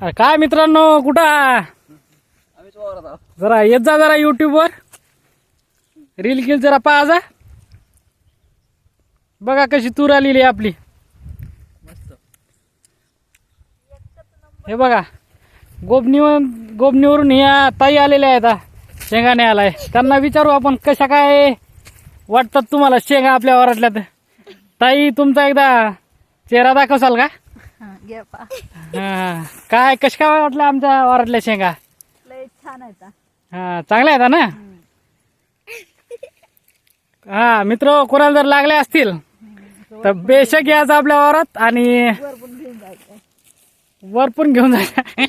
काय मित्रांनो कुठं जरा येत जा जरा YouTube वर रील गिल जरा पहा जा. बघा कशी तूर आलेली आहे आपली. हे बघा गोबनीवरून ह्या ताई आलेल्या आहेत शेंगाने आलाय. त्यांना विचारू आपण कशा काय वाटतात तुम्हाला शेंगा आपल्या वरातल्यात. ताई तुमचा एकदा चेहरा दाखवसाल का? हा काय कशा काय वाटलं आमच्या वरातल्या शेंगा? छान आहेत. हा चांगल्या आहेत ना. हा मित्र कोणाला जर लागले असतील तर बेशक यायचं आपल्या वरात आणि वरपून घेऊन जायचा.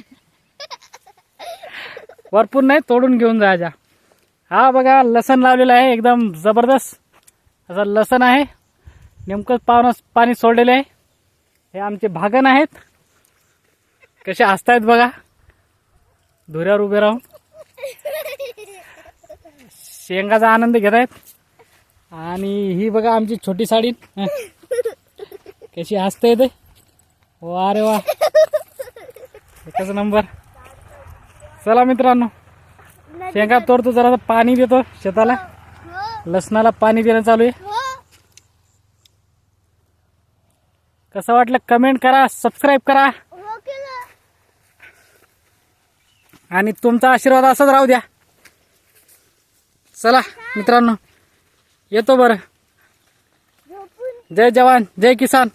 वरपून नाही तोडून घेऊन जायचा. हा बघा लसण लावलेलं आहे एकदम जबरदस्त असं लसण आहे. नेमकं पाणी सोडलेलं आहे. हे आमचे भागन आहेत. कसे हसतायत बघा धुऱ्यावर उभे राहून शेंगाचा आनंद घेत आहेत. आणि ही बघा आमची छोटी साडी कशी हसते ते. वा रे वा एकच नंबर. चला मित्रांनो शेंगा तोडतो जरा पाणी देतो शेताला. लसणाला पाणी देणं चालू आहे. कसं वाटलं कमेंट करा सबस्क्राईब करा आणि तुमचा आशीर्वाद असाच राहू द्या. चला मित्रांनो येतो बरं. जय जवान जय किसान.